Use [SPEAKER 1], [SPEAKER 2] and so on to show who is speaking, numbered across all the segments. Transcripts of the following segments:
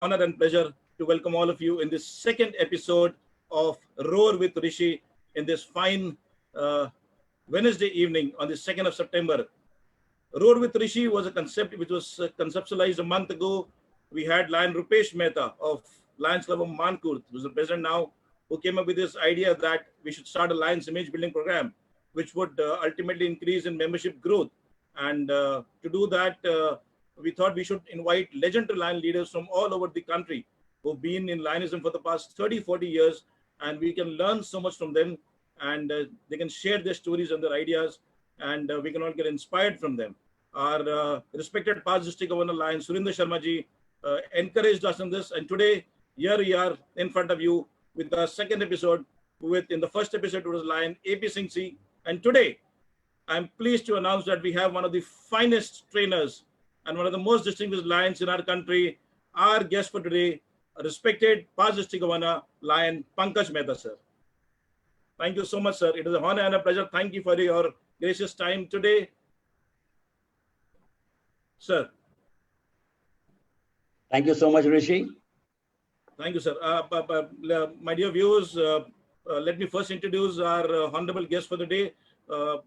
[SPEAKER 1] honor and pleasure to welcome all of you in this second episode of Roar with Rishi in this fine Wednesday evening on the 2nd of September. Roar with Rishi was a concept which was conceptualized a month ago. We had Lion Rupesh Mehta of Lions Club of Mankhurd, who's the president now, who came up with this idea that we should start a Lions image building program, which would ultimately increase in membership growth. And to do that, we thought we should invite legendary Lion leaders from all over the country who've been in Lionism for the past 30, 40 years, and we can learn so much from them, and they can share their stories and their ideas, and we can all get inspired from them. Our respected past district governor, Lion Surinder Sharma ji, encouraged us in this, and today, here we are in front of you with the second episode. In the first episode, it was Lion AP Singh Ji, and today, I'm pleased to announce that we have one of the finest trainers and one of the most distinguished Lions in our country. Our guest for today, respected past district governor, Lion Pankaj Mehta, sir. Thank you so much, sir. It is an honor and a pleasure. Thank you for your gracious time today, sir.
[SPEAKER 2] Thank you so much, Rishi.
[SPEAKER 1] Thank you, sir. My dear viewers, let me first introduce our honorable guest for the day.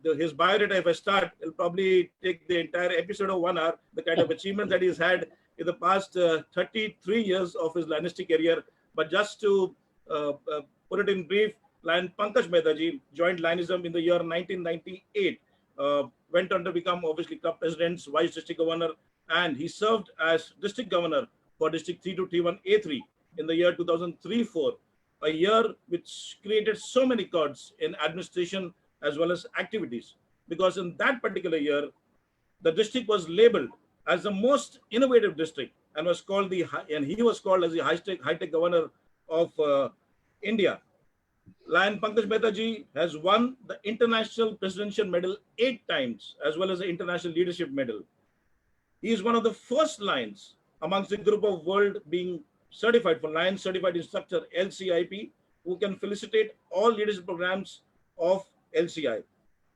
[SPEAKER 1] His biodata, if I start, will probably take the entire episode of 1 hour, the kind of achievements that he's had in the past 33 years of his Lionistic career. But just to put it in brief, Lion Pankaj Mehta ji joined Lionism in the year 1998, went on to become obviously club president, vice district governor, and he served as district governor for District 3231A3 in the year 2003-4, a year which created so many records in administration as well as activities, because in that particular year, the district was labeled as the most innovative district and he was called as the high-tech governor of India. Lion Pankaj Mehta ji has won the International Presidential Medal 8 times, as well as the International Leadership Medal. He is one of the first Lions amongst the group of world being certified for Lion Certified Instructor LCIP, who can felicitate all leadership programs of LCI.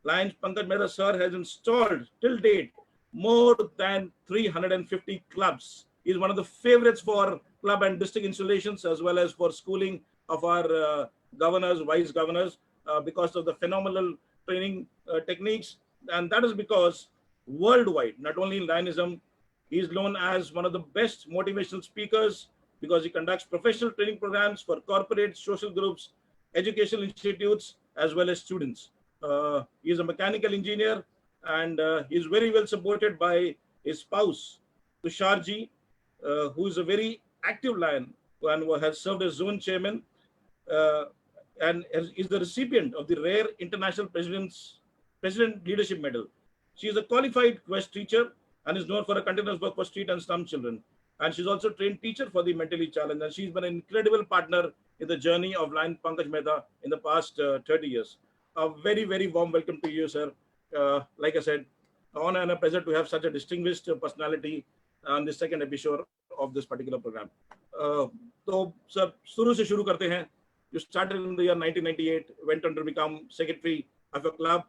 [SPEAKER 1] Lions Pankaj Mehta sir has installed till date more than 350 clubs. He is one of the favorites for club and district installations, as well as for schooling of our governors, vice governors, because of the phenomenal training techniques. And that is because worldwide, not only in Lionism, he is known as one of the best motivational speakers, because he conducts professional training programs for corporate, social groups, educational institutes, as well as students. He is a mechanical engineer, and he is very well supported by his spouse, Tusharji, who is a very active Lion and has served as zone chairman, and is the recipient of the rare International President Leadership Medal. She is a qualified quest teacher and is known for her continuous work for street and slum children. And she's also trained teacher for the mentally challenged. And she's been an incredible partner in the journey of Lion Pankaj Mehta in the past 30 years. A very, very warm welcome to you, sir. Like I said, an honor and a pleasure to have such a distinguished personality on the second episode of this particular program. So, sir, शुरू से शुरू करते हैं. You started in the year 1998, went on to become secretary of a club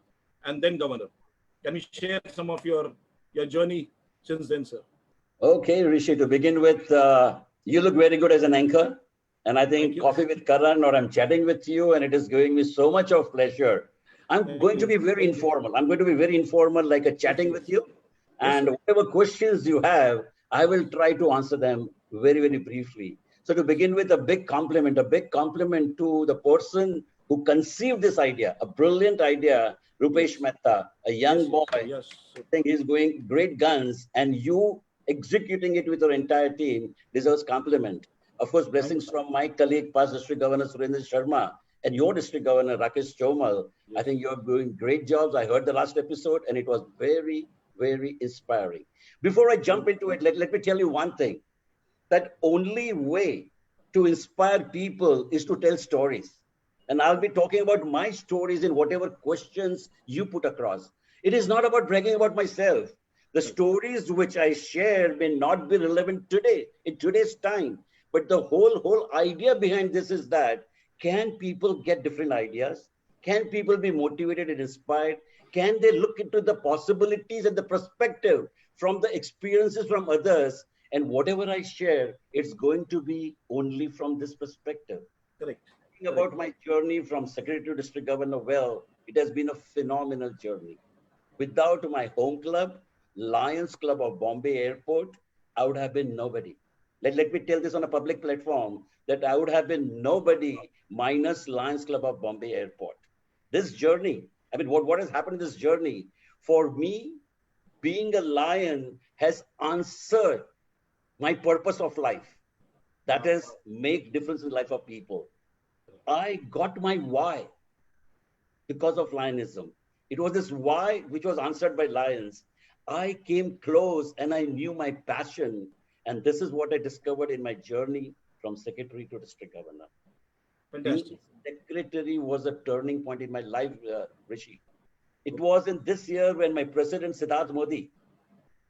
[SPEAKER 1] and then governor. Can you share some of your journey since then, sir?
[SPEAKER 2] Okay, Rishi, to begin with, you look very good as an anchor. And I think coffee with Karan, or I'm chatting with you, and it is giving me so much of pleasure. I'm going to be very informal. I'm going to be very informal, like a chatting with you. And whatever questions you have, I will try to answer them very, very briefly. So to begin with, a big compliment to the person who conceived this idea, a brilliant idea, Rupesh Mehta, a young boy.
[SPEAKER 1] Yes.
[SPEAKER 2] I think he's going great guns, and you executing it with your entire team deserves compliment. Of course, blessings from my colleague, past District Governor Surinder Sharma, and your District Governor, Rakesh Chomal. I think you're doing great jobs. I heard the last episode, and it was very, very inspiring. Before I jump into it, let me tell you one thing. That only way to inspire people is to tell stories. And I'll be talking about my stories in whatever questions you put across. It is not about bragging about myself. The stories which I share may not be relevant today, in today's time. But the whole idea behind this is that, can people get different ideas? Can people be motivated and inspired? Can they look into the possibilities and the perspective from the experiences from others And whatever I share, it's going to be only from this perspective.
[SPEAKER 1] Correct.
[SPEAKER 2] About my journey from secretary to district governor, well, it has been a phenomenal journey. Without my home club, Lions Club of Bombay Airport, I would have been nobody. Let me tell this on a public platform that I would have been nobody minus Lions Club of Bombay Airport. This journey, I mean, what has happened in this journey? For me, being a lion has answered my purpose of life. That is, make difference in the life of people. I got my why because of Lionism. It was this why which was answered by Lions. I came close and I knew my passion. And this is what I discovered in my journey from secretary to district governor.
[SPEAKER 1] Fantastic.
[SPEAKER 2] Being secretary was a turning point in my life, Rishi. It was in this year when my president, Siddharth Modi,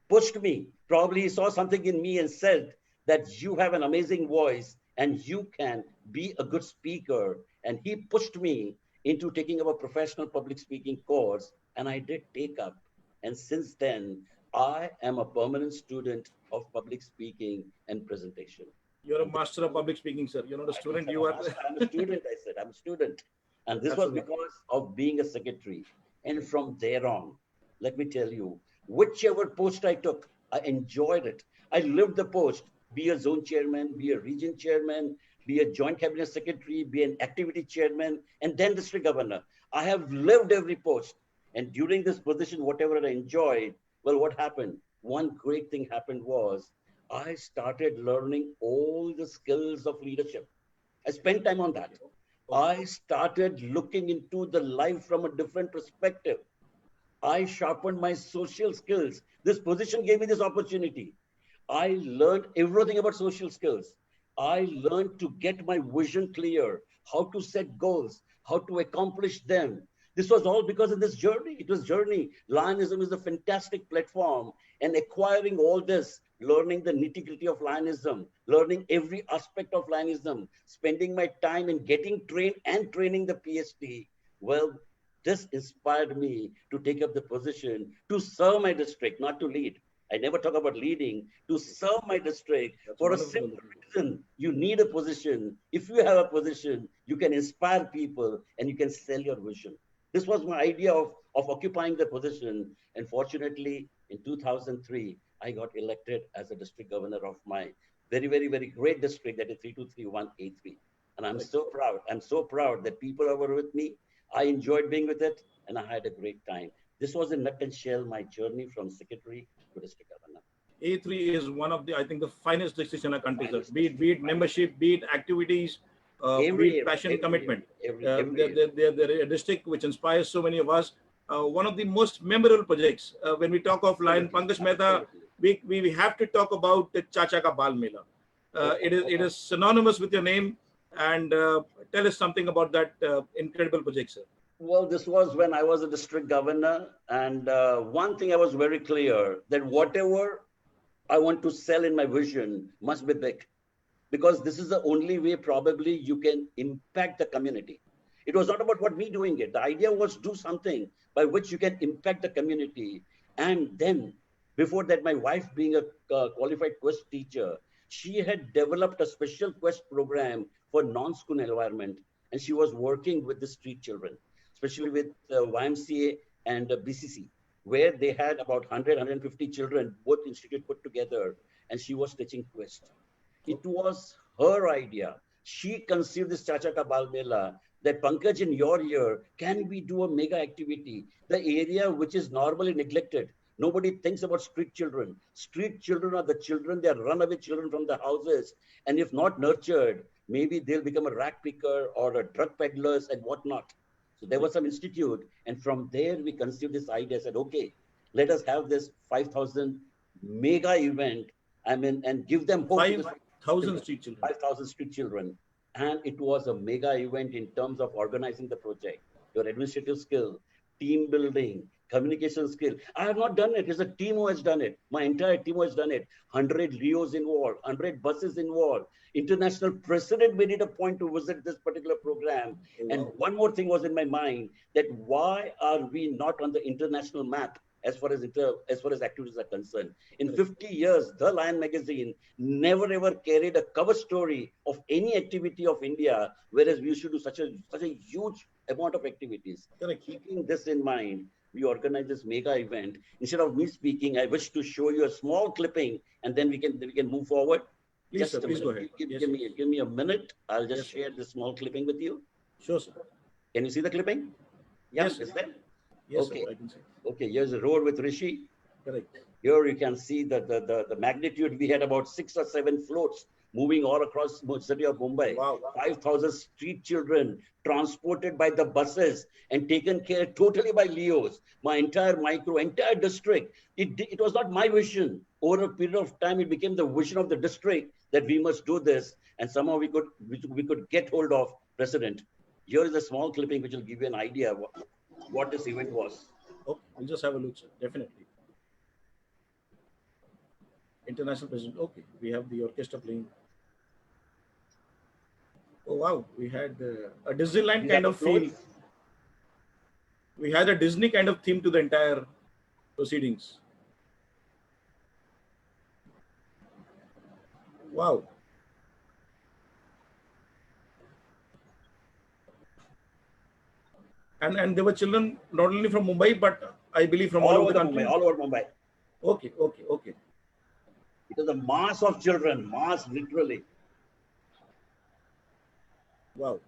[SPEAKER 2] pushed me. Probably he saw something in me and said that you have an amazing voice and you can be a good speaker. And he pushed me into taking up a professional public speaking course, and I did take up. And since then, I am a permanent student of public speaking and presentation.
[SPEAKER 1] You're a master of public speaking, sir. You're not a student, you are.
[SPEAKER 2] I'm a student, I said. I'm a student. And this was because of being a secretary. And from there on, let me tell you, whichever post I took, I enjoyed it. I lived the post, be a zone chairman, be a region chairman, be a joint cabinet secretary, be an activity chairman, and then district governor. I have lived every post. And during this position, whatever I enjoyed, well, what happened? One great thing happened was I started learning all the skills of leadership. I spent time on that. I started looking into the life from a different perspective. I sharpened my social skills. This position gave me this opportunity. I learned everything about social skills. I learned to get my vision clear, how to set goals, how to accomplish them. This was all because of this journey. It was journey. Lionism is a fantastic platform, and acquiring all this, learning the nitty-gritty of Lionism, learning every aspect of Lionism, spending my time in getting trained and training the PhD. Well, this inspired me to take up the position to serve my district, not to lead. I never talk about leading, to serve my district. For a simple reason. You need a position. If you have a position, you can inspire people and you can sell your vision. This was my idea of occupying the position. And fortunately, in 2003, I got elected as a district governor of my very, very, very great district, that is 323183. And I'm so proud. I'm so proud that people were with me. I enjoyed being with it, and I had a great time. This was in nut and shell my journey from secretary to district governor.
[SPEAKER 1] A3 is one of the, I think, the finest districts in our country, sir. Be it membership, be it activities, be it passion, commitment. They're a district which inspires so many of us. One of the most memorable projects, when we talk of Lion Pankaj Mehta, we have to talk about the Chacha Ka Bal Mela. It is synonymous with your name. And tell us something about that incredible project, sir.
[SPEAKER 2] Well, this was when I was a district governor. And one thing I was very clear, that whatever I want to sell in my vision must be big. Because this is the only way probably you can impact the community. It was not about what me doing it. The idea was do something by which you can impact the community. And then before that, my wife being a qualified quest teacher, she had developed a special quest program for non-school environment. And she was working with the street children, especially with YMCA and BCC, where they had about 100, 150 children, both institute put together, and she was teaching quest. It was her idea. She conceived this Chacha Ka Bal Mela, that Pankaj, in your year, can we do a mega activity? The area which is normally neglected. Nobody thinks about street children. Street children are the children, they are runaway children from the houses. And if not nurtured, maybe they'll become a rag picker or a drug peddlers and whatnot. So there was some institute. And from there, we conceived this idea, said, okay, let us have this 5,000 mega event, and give them hope.
[SPEAKER 1] 5,000 street children.
[SPEAKER 2] 5,000 street children. And it was a mega event in terms of organizing the project, your administrative skill, team building, communication skill. I have not done it. It's a team who has done it. My entire team has done it. 100 Leos involved, 100 buses involved. International president made it a point to visit this particular program. And one more thing was in my mind, that why are we not on the international map as far as activities are concerned. In 50 years, the Lion magazine never ever carried a cover story of any activity of India, whereas we used to do such a huge amount of activities.
[SPEAKER 1] Correct.
[SPEAKER 2] Keeping this in mind, we organize this mega event. Instead of me speaking, I wish to show you a small clipping, and then we can move forward.
[SPEAKER 1] Please,
[SPEAKER 2] Just
[SPEAKER 1] sir,
[SPEAKER 2] a
[SPEAKER 1] please
[SPEAKER 2] minute.
[SPEAKER 1] go ahead. Yes,
[SPEAKER 2] Give me a minute. I'll just
[SPEAKER 1] yes,
[SPEAKER 2] share this small clipping with you.
[SPEAKER 1] sure, sir.
[SPEAKER 2] Can you see the clipping? Yeah,
[SPEAKER 1] Yes, sir.
[SPEAKER 2] is there?
[SPEAKER 1] Yes,
[SPEAKER 2] Okay.
[SPEAKER 1] sir, I can see.
[SPEAKER 2] Okay, here's the road with Rishi.
[SPEAKER 1] Correct.
[SPEAKER 2] Here you can see the magnitude. We had about 6 or 7 floats moving all across the city of Mumbai.
[SPEAKER 1] Wow.
[SPEAKER 2] 5,000 street children transported by the buses and taken care totally by Leos. My entire district. It was not my vision. Over a period of time, it became the vision of the district that we must do this. And somehow we could get hold of President. Here is a small clipping which will give you an idea of what this event was.
[SPEAKER 1] Okay, we'll just have a look, sir. Definitely. International president. Okay, we have the orchestra playing. Oh wow, we had a Disneyland kind of feel. We had a Disney kind of theme to the entire proceedings. Wow. And there were children not only from Mumbai, but I believe from all over the country.
[SPEAKER 2] All over Mumbai.
[SPEAKER 1] Okay.
[SPEAKER 2] It was a mass of children, mass literally.
[SPEAKER 1] Wow.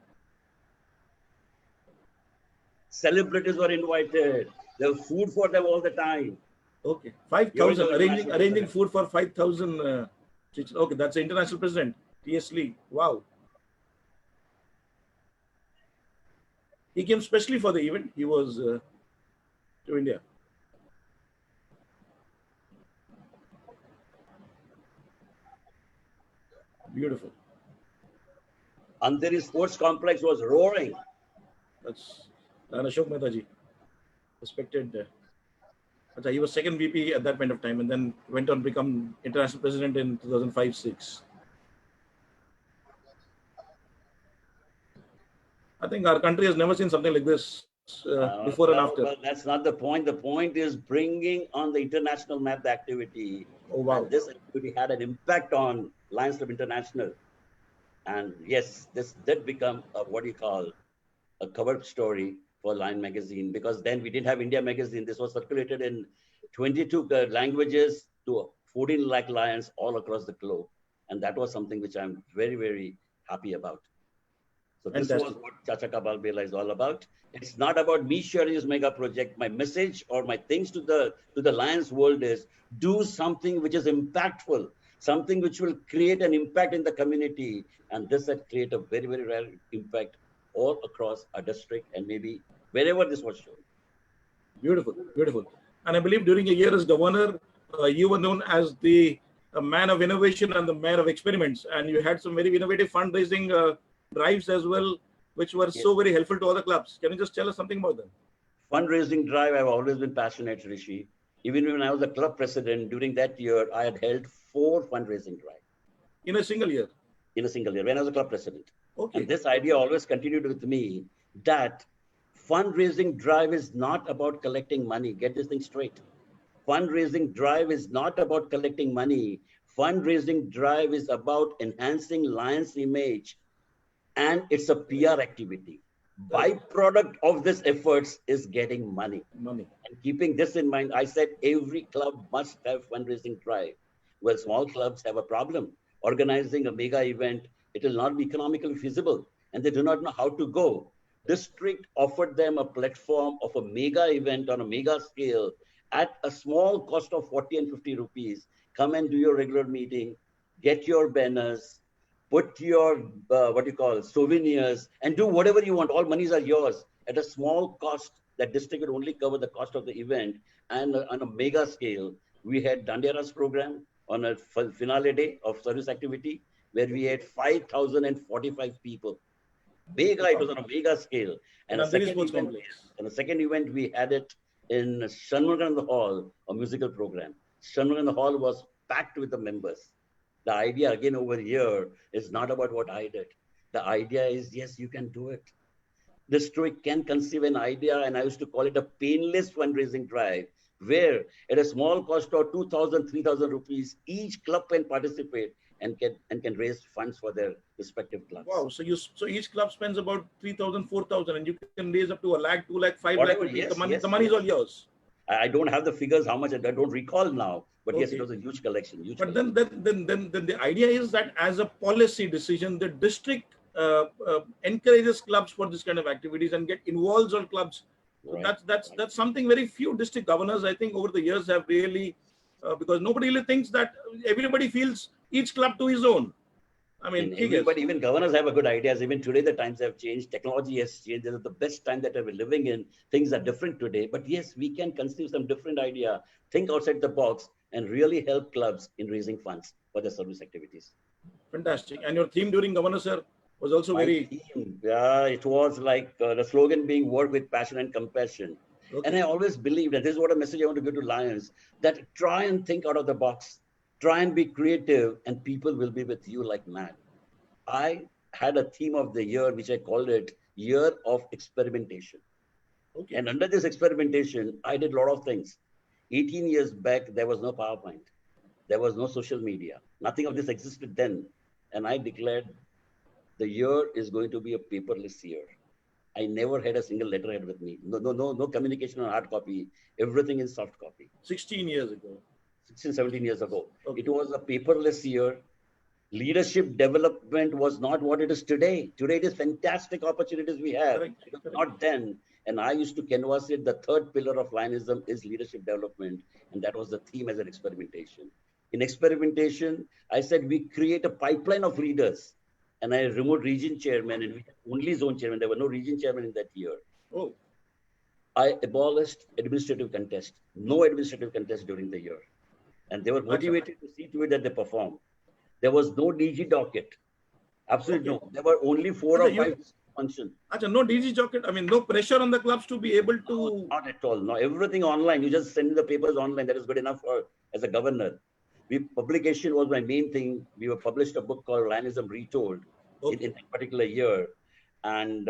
[SPEAKER 2] Celebrities were invited. There was food for them all the time.
[SPEAKER 1] Okay, 5,000 arranging food for 5,000. Okay, that's the international president, T.S. Lee. Wow. He came specially for the event. He was to India. Beautiful.
[SPEAKER 2] Andheri Sports Complex was roaring.
[SPEAKER 1] That's Ashok Mehta ji. Respected. He was second VP at that point of time and then went on to become international president in 2005-06. I think our country has never seen something like this before and after.
[SPEAKER 2] Well, that's not the point. The point is bringing on the international map the activity.
[SPEAKER 1] Oh, wow.
[SPEAKER 2] And this activity had an impact on Lions Club International. And yes, this did become a cover story for Lion magazine, because then we didn't have India magazine. This was circulated in 22 languages to 14 lakh lions all across the globe. And that was something which I'm very, very happy about. So this was what Chacha Kabal Bela is all about. It's not about me sharing this mega project. My message or my things to the Lions world is do something which is impactful, something which will create an impact in the community. And this had created a very, very rare impact all across our district and maybe wherever this was shown.
[SPEAKER 1] Beautiful, beautiful. And I believe during a year as governor, you were known as the man of innovation and the man of experiments. And you had some very innovative fundraising drives as well, which were so very helpful to other clubs. Can you just tell us something about them?
[SPEAKER 2] Fundraising drive, I've always been passionate, Rishi. Even when I was a club president, during that year, I had held 4 fundraising drives.
[SPEAKER 1] In a single year?
[SPEAKER 2] In a single year, when I was a club president.
[SPEAKER 1] Okay.
[SPEAKER 2] And this idea always continued with me that fundraising drive is not about collecting money. Get this thing straight. Fundraising drive is not about collecting money. Fundraising drive is about enhancing Lions' image, and it's a PR activity. Byproduct of this efforts is getting money. And keeping this in mind, I said every club must have fundraising drive. Well, small clubs have a problem. Organizing a mega event, it will not be economically feasible, and they do not know how to go. District offered them a platform of a mega event on a mega scale at a small cost of 40 and 50 rupees. Come and do your regular meeting, get your banners, put your, souvenirs, and do whatever you want. All monies are yours at a small cost. That district would only cover the cost of the event. And on a mega scale, we had Dandiyaras program on a finale day of service activity, where we had 5,045 people. Mega, it was on a mega scale. And a second event, we had it in Shanmugan Hall, a musical program. Shanmugan Hall was packed with the members. The idea again over here is not about what I did. The idea is, yes, you can do it. District can conceive an idea, and I used to call it a painless fundraising drive, where at a small cost of 2,000, 3,000 rupees, each club can participate and can raise funds for their respective clubs.
[SPEAKER 1] Wow. So each club spends about 3,000, 4,000, and you can raise up to a lakh, 2 lakh, 5 lakh
[SPEAKER 2] Whatever,
[SPEAKER 1] rupees.
[SPEAKER 2] yes,
[SPEAKER 1] The
[SPEAKER 2] yes,
[SPEAKER 1] money is
[SPEAKER 2] yes.
[SPEAKER 1] all yours.
[SPEAKER 2] I don't have the figures, how much, I don't recall now, but yes, it
[SPEAKER 1] Okay.
[SPEAKER 2] was a huge collection. Huge
[SPEAKER 1] But
[SPEAKER 2] collection.
[SPEAKER 1] then the idea is that as a policy decision, the district encourages clubs for this kind of activities and get involves on clubs. So
[SPEAKER 2] Right.
[SPEAKER 1] that's something very few district governors, I think, over the years have really, because nobody really thinks that everybody feels each club to his own. I mean,
[SPEAKER 2] Everybody, even governors have a good ideas. Even today, the times have changed. Technology has changed. This is the best time that we're living in. Things are different today. But yes, we can conceive some different idea, think outside the box, and really help clubs in raising funds for their service activities.
[SPEAKER 1] fantastic. And your theme during Governor Sir was also
[SPEAKER 2] My
[SPEAKER 1] very
[SPEAKER 2] theme, yeah, it was like the slogan being work with passion and compassion. And
[SPEAKER 1] okay.
[SPEAKER 2] I always believed, and this is what a message I want to give to Lions, that try and think out of the box, try and be creative, and people will be with you like mad. I had a theme of the year, which I called it Year of Experimentation.
[SPEAKER 1] Okay.
[SPEAKER 2] And under this experimentation, I did a lot of things. 18 years back, there was no PowerPoint. There was no social media. Nothing of this existed then. And I declared the year is going to be a paperless year. I never had a single letterhead with me. No communication on hard copy. Everything in soft copy.
[SPEAKER 1] 16 years ago.
[SPEAKER 2] 16, 17 years ago.
[SPEAKER 1] Okay.
[SPEAKER 2] It was a paperless year. Leadership development was not what it is today. Today it is fantastic opportunities we have.
[SPEAKER 1] Correct.
[SPEAKER 2] It was not then. And I used to canvass it. The third pillar of Lionism is leadership development. And that was the theme as an experimentation. In experimentation, I said we create a pipeline of leaders. And I removed region chairman and we had only zone chairman. There were no region chairman in that year.
[SPEAKER 1] Oh.
[SPEAKER 2] I abolished administrative contest. No administrative contest during the year. And they were motivated to see to it that they perform. There was no DG docket. Absolutely
[SPEAKER 1] Okay.
[SPEAKER 2] no. There were only 4 or 5 functions.
[SPEAKER 1] No DG docket. I mean, no pressure on the clubs to be able to.
[SPEAKER 2] No, not at all. No, everything online. You just send the papers online. That is good enough for as a governor. Publication was my main thing. We were published a book called Lionism Retold in that particular year. And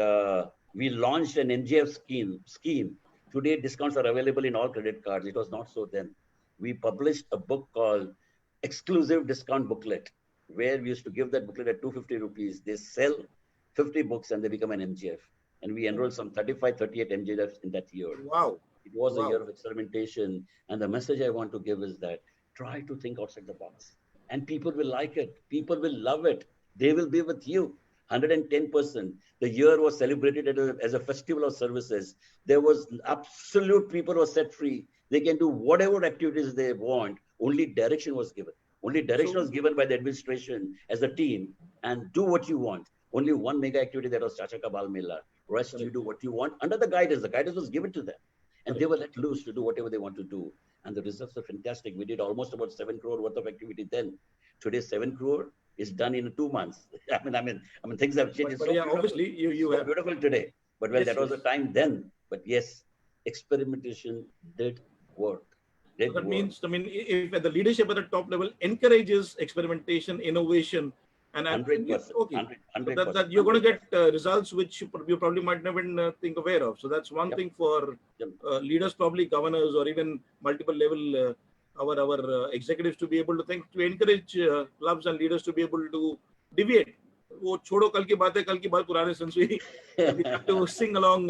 [SPEAKER 2] we launched an NGF scheme. Today, discounts are available in all credit cards. It was not so then. We published a book called Exclusive Discount Booklet, where we used to give that booklet at 250 rupees. They sell 50 books and they become an MGF. And we enrolled some 35, 38 MGFs in that year.
[SPEAKER 1] Wow.
[SPEAKER 2] It was a year of experimentation. And the message I want to give is that try to think outside the box. And people will like it. People will love it. They will be with you. 110%. The year was celebrated as a festival of services. There was absolute people were set free. They can do whatever activities they want. Only direction was given. Only direction was given by the administration as a team. And do what you want. Only one mega activity that was Chacha Kabal Mela. Rest you do what you want under the guidance. The guidance was given to them. And they were let loose to do whatever they want to do. And the results are fantastic. We did almost about 7 crore worth of activity then. Today, 7 crore is done in 2 months. I mean, things have changed.
[SPEAKER 1] But yeah, obviously you have
[SPEAKER 2] beautiful today. But well, that was the time then. But yes, experimentation did work.
[SPEAKER 1] So that means, I mean, if at the leadership at the top level encourages experimentation, innovation, and
[SPEAKER 2] 100%,
[SPEAKER 1] okay,
[SPEAKER 2] 100%,
[SPEAKER 1] so that you're going to get results which you probably might never think aware of. So that's one thing for leaders, probably governors, or even multiple level our executives to be able to think, to encourage clubs and leaders to be able to deviate. वो छोड़ो कल की बात पुराने since we have to sing along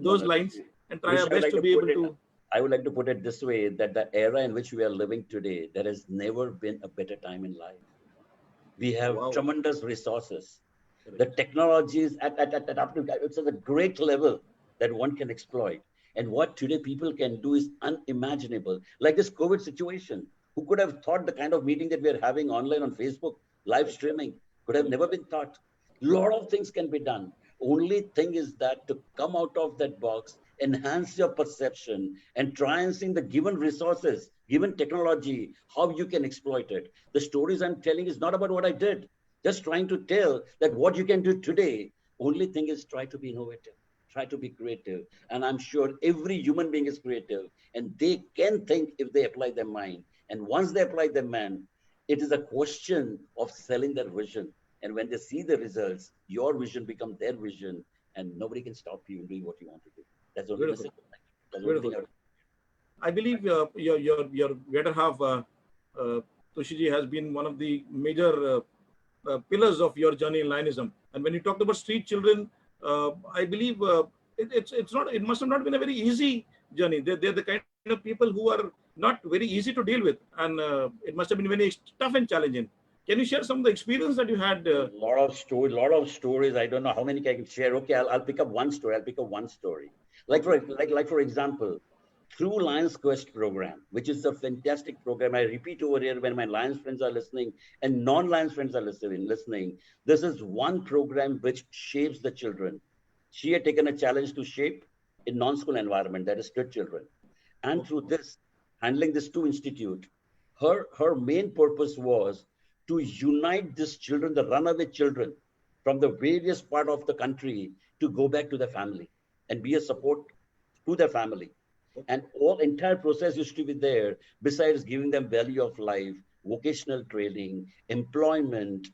[SPEAKER 1] those lines and try our best to be able to.
[SPEAKER 2] I would like to put it this way, that the era in which we are living today, there has never been a better time in life. We have tremendous resources. The technology is it's at a great level that one can exploit. And what today people can do is unimaginable. Like this COVID situation, who could have thought the kind of meeting that we are having online on Facebook, live streaming, could have never been thought. A lot of things can be done. Only thing is that to come out of that box, enhance your perception, and try and see the given resources, given technology, how you can exploit it. The stories I'm telling is not about what I did, just trying to tell that what you can do today. Only thing is try to be innovative, try to be creative. And I'm sure every human being is creative and they can think if they apply their mind. And once they apply their mind, it is a question of selling their vision. And when they see the results, your vision becomes their vision, and nobody can stop you in doing what you want to do. That's the only message. That's the only thing I would...
[SPEAKER 1] I believe your better half, uh, Tushiji, has been one of the major pillars of your journey in Lionism. And when you talked about street children, I believe it's not. It must have not been a very easy journey. They're the kind of people who are not very easy to deal with, and it must have been very tough and challenging. Can you share some of the experience that you had?
[SPEAKER 2] Lot of stories. I don't know how many I can share. Okay, I'll pick up one story. I'll pick up one story. For example, through Lions Quest program, which is a fantastic program. I repeat over here when my Lions friends are listening and non-Lions friends are listening. This is one program which shapes the children. She had taken a challenge to shape in non-school environment, that is street children. And through this, handling this two institute, her main purpose was to unite these children, the runaway children from the various part of the country, to go back to the family and be a support to their family. And all entire process used to be there, besides giving them value of life, vocational training, employment,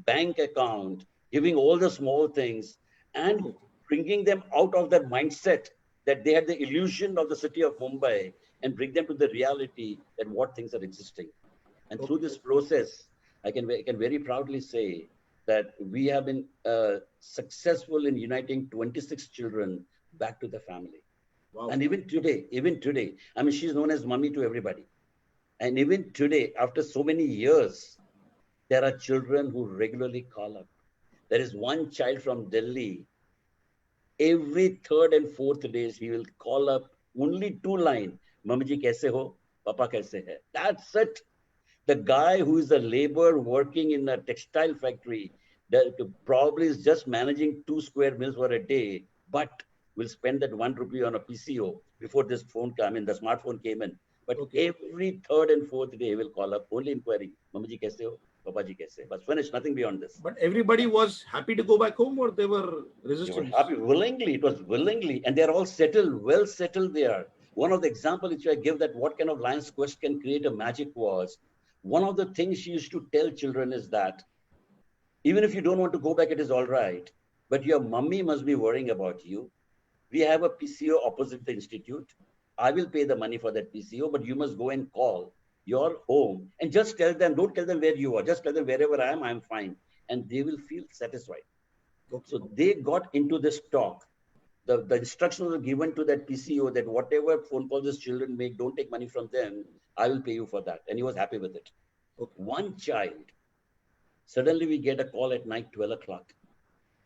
[SPEAKER 2] bank account, giving all the small things, and bringing them out of that mindset that they had the illusion of the city of Mumbai, and bring them to the reality that what things are existing. And through this process, I can very proudly say that we have been successful in uniting 26 children back to the family.
[SPEAKER 1] Wow.
[SPEAKER 2] And even today, I mean, she's known as mummy to everybody. And even today, after so many years, there are children who regularly call up. There is one child from Delhi. Every third and fourth days, he will call up only two lines. Mummy ji kaise ho? Papa kaise hai? That's it. The guy who is a laborer working in a textile factory that probably is just managing 2 square meals for a day, but will spend that 1 rupee on a PCO before this phone came in, the smartphone came in. But every third and fourth day, he will call up, only inquiry, Mama ji kaise ho? Papa ji kaise? But finished, nothing beyond this.
[SPEAKER 1] But everybody was happy to go back home, or they were resistant?
[SPEAKER 2] They were happy, willingly. It was willingly. And they're all settled, well settled there. One of the examples which I give that what kind of Lions Quest can create a magic was, one of the things she used to tell children is that even if you don't want to go back, it is all right. But your mummy must be worrying about you. We have a PCO opposite the institute. I will pay the money for that PCO, but you must go and call your home and just tell them, don't tell them where you are. Just tell them wherever I am, I'm fine. And they will feel satisfied. So they got into this talk. The instructions were given to that PCO that whatever phone calls these children make, don't take money from them. I will pay you for that. And he was happy with it. One child, suddenly we get a call at night, 12 o'clock.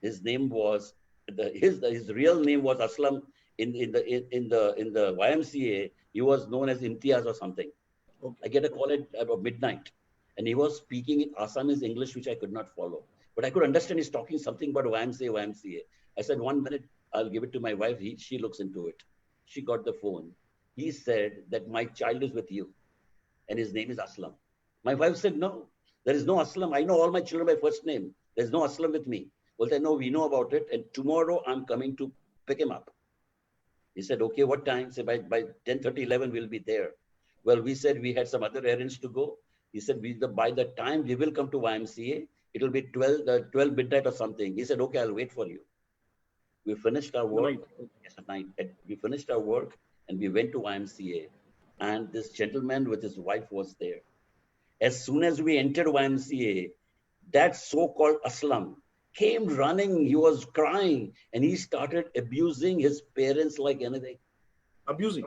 [SPEAKER 2] His name was, his real name was Aslam. In the YMCA, he was known as Imtiaz or something. I get a call at about midnight, and he was speaking in Assamese English, which I could not follow. But I could understand he's talking something about YMCA. I said, 1 minute, I'll give it to my wife. She looks into it. She got the phone. He said that my child is with you, and his name is Aslam. My wife said, no, there is no Aslam. I know all my children by first name. There's no Aslam with me. Well, they know, we know about it, and tomorrow I'm coming to pick him up. He said, okay, what time? He said, by 10:30, 11, we'll be there. Well, we said we had some other errands to go. He said, by the time we will come to YMCA, it will be 12 midnight or something. He said, okay, I'll wait for you. We finished our work. Yes, at night. We finished our work and we went to YMCA. And this gentleman with his wife was there. As soon as we entered YMCA, that so-called Aslam came running. He was crying and he started abusing his parents like anything.
[SPEAKER 1] Abusing?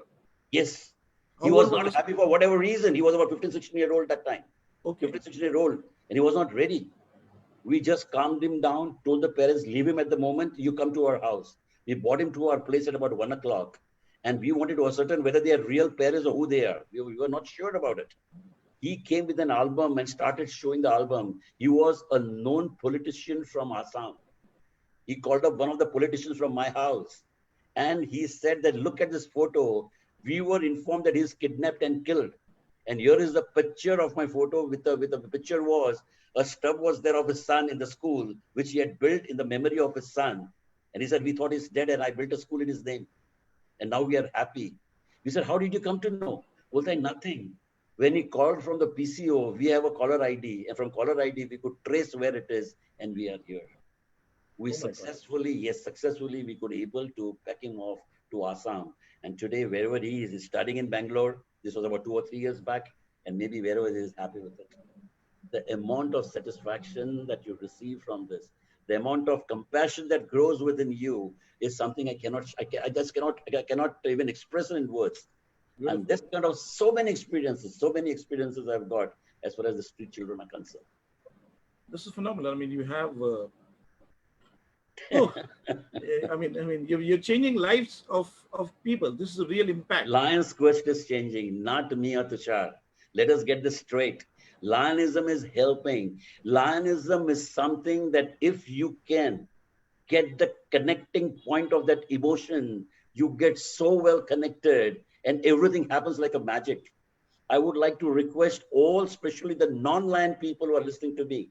[SPEAKER 2] Yes. He was not happy for whatever reason. He was about 15, 16 years old that time. 15, 16 years old. And he was not ready. We just calmed him down, told the parents, leave him at the moment, you come to our house. We brought him to our place at about 1 o'clock. And we wanted to ascertain whether they are real parents or who they are. We were not sure about it. He came with an album and started showing the album. He was a known politician from Assam. He called up one of the politicians from my house. And he said that, look at this photo. We were informed that he's kidnapped and killed. And here is the picture of my photo with the picture was, a stub was there of his son in the school, which he had built in the memory of his son. And he said, we thought he's dead and I built a school in his name. And now we are happy. We said, how did you come to know? Well, then nothing. When he called from the PCO, we have a caller ID. And from caller ID, we could trace where it is. And we are here. We successfully, we could able to pack him off to Assam. And today, wherever he is, he's studying in Bangalore. This was about 2 or 3 years back. And maybe wherever he is, happy with it. The amount of satisfaction that you receive from this, the amount of compassion that grows within you is something I cannot even express it in words.
[SPEAKER 1] Beautiful.
[SPEAKER 2] And this kind of so many experiences I've got as far as the street children are concerned.
[SPEAKER 1] This is phenomenal. I mean, you have, you're changing lives of people. This is a real impact.
[SPEAKER 2] Lions Quest is changing, not me or Tushar. Let us get this straight. Lionism is helping. Lionism is something that if you can get the connecting point of that emotion, you get so well connected and everything happens like a magic. I would like to request all, especially the non-lion people who are listening to me,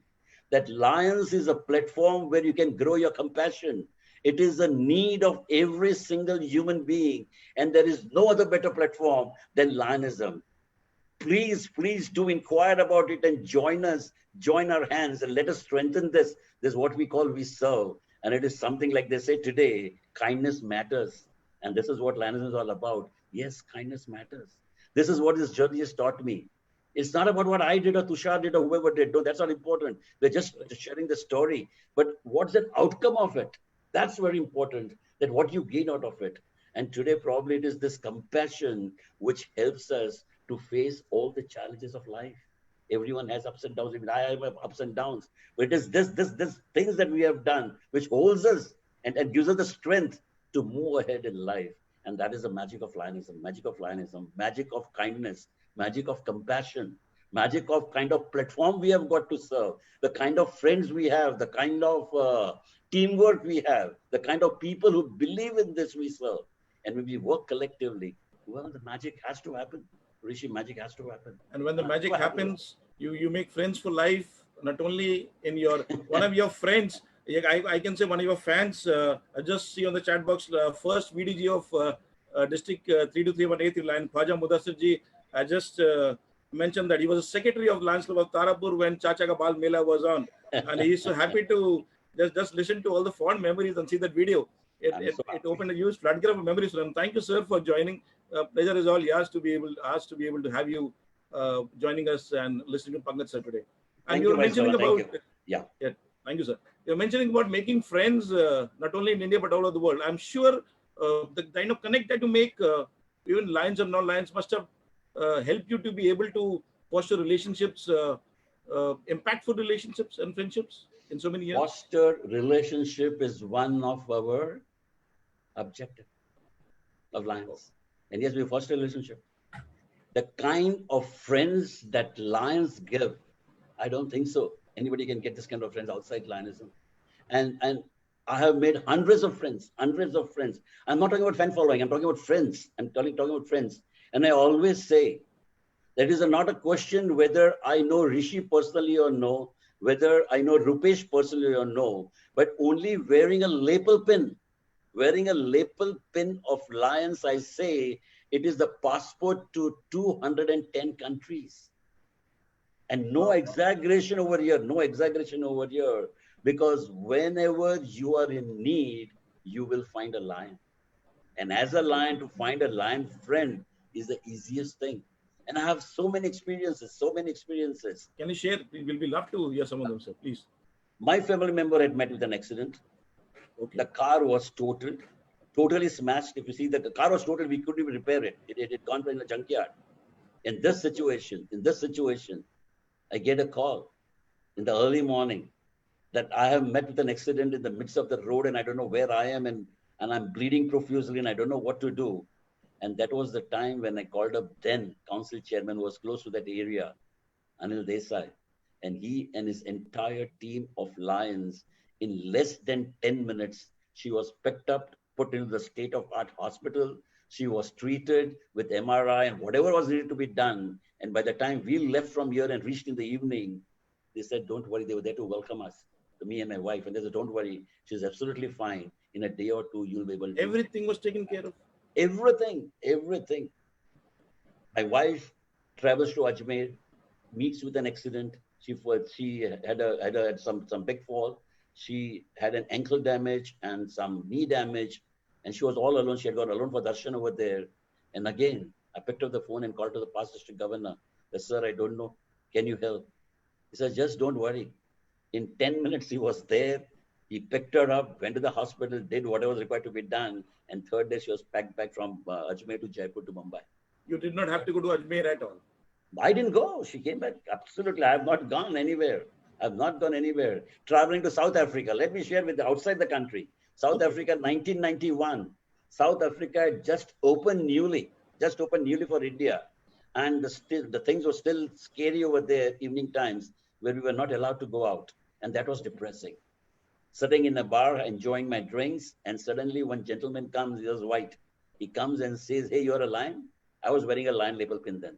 [SPEAKER 2] that Lions is a platform where you can grow your compassion. It is a need of every single human being, and there is no other better platform than Lionism. Please, please do inquire about it and join us, join our hands, and let us strengthen this. This is what we call we serve. And it is something like they say today, kindness matters. And this is what Lionism is all about. Yes, kindness matters. This is what this journey has taught me. It's not about what I did or Tushar did or whoever did. No, that's not important. We're just sharing the story. But what's the outcome of it? That's very important, that what you gain out of it. And today, probably it is this compassion which helps us to face all the challenges of life. Everyone has ups and downs. Even I have ups and downs. But it is this things that we have done which holds us and gives us the strength to move ahead in life. And that is the magic of Lionism, magic of kindness, magic of compassion, magic of kind of platform we have got to serve, the kind of friends we have, the kind of teamwork we have, the kind of people who believe in this we serve. And when we work collectively, well, the magic has to happen. Rishi, magic has to happen.
[SPEAKER 1] And when the magic happens, you make friends for life, not only in your, one of your friends, I can say one of your fans, I just see on the chat box, first VDG of District 32318 Lion, Khwaja Mudassir ji, I just mentioned that he was a secretary of Lions Club of Tarapur when Chacha Ka Bal Mela was on. And he's so happy to just listen to all the fond memories and see that video. It opened a huge floodgate of memories for him. Thank you, sir, for joining. Pleasure is all yours to be able to have you joining us and listening to Pankaj sir today. And you were mentioning about thank you, sir. You're mentioning about making friends not only in India but all over the world. I'm sure the kind of connect that you make, even Lions or non-Lions, must have helped you to be able to foster relationships, impactful relationships and friendships in so many years.
[SPEAKER 2] Foster relationship is one of our objective of Lions. And yes, we foster relationship. The kind of friends that Lions give, I don't think so. Anybody can get this kind of friends outside Lionism. And I have made hundreds of friends. I'm not talking about fan following. I'm talking about friends. I'm talking about friends. And I always say that is not a question whether I know Rishi personally or no, whether I know Rupesh personally or no, but only wearing a lapel pin of Lions, I say it is the passport to 210 countries. And no exaggeration over here, because whenever you are in need, you will find a Lion. And as a Lion, to find a Lion friend is the easiest thing. And I have so many experiences.
[SPEAKER 1] Can you share? We will be love to hear some of them, sir, please.
[SPEAKER 2] My family member had met with an accident. Okay. The car was totaled, totally smashed. If you see that the car was totaled, we couldn't even repair it. It had gone in a junkyard. In this situation, I get a call in the early morning that I have met with an accident in the midst of the road and I don't know where I am and I'm bleeding profusely and I don't know what to do. And that was the time when I called up then council chairman who was close to that area, Anil Desai. And he and his entire team of Lions, in less than 10 minutes, she was picked up, put into the state-of-art hospital. She was treated with MRI and whatever was needed to be done. And by the time we left from here and reached in the evening, they said, don't worry, they were there to welcome us, to me and my wife. And they said, don't worry, she's absolutely fine. In a day or two, you'll be able to.
[SPEAKER 1] Everything was taken care of.
[SPEAKER 2] Everything. My wife travels to Ajmer, meets with an accident. She had some big fall. She had an ankle damage and some knee damage. And she was all alone. She had gone alone for darshan over there. And again, I picked up the phone and called to the past district governor. I said, sir, I don't know. Can you help? He said, just don't worry. In 10 minutes, he was there. He picked her up, went to the hospital, did whatever was required to be done. And third day, she was packed back from Ajmer to Jaipur to Mumbai.
[SPEAKER 1] You did not have to go to Ajmer at all.
[SPEAKER 2] I didn't go. She came back. Absolutely. I have not gone anywhere. I have not gone anywhere. Traveling to South Africa. Let me share with you outside the country. South Africa, 1991. South Africa had just opened newly for India. And the things were still scary over there, evening times, where we were not allowed to go out. And that was depressing. Sitting in a bar, enjoying my drinks, and suddenly one gentleman comes, he was white. He comes and says, hey, you're a lion? I was wearing a lion label pin then.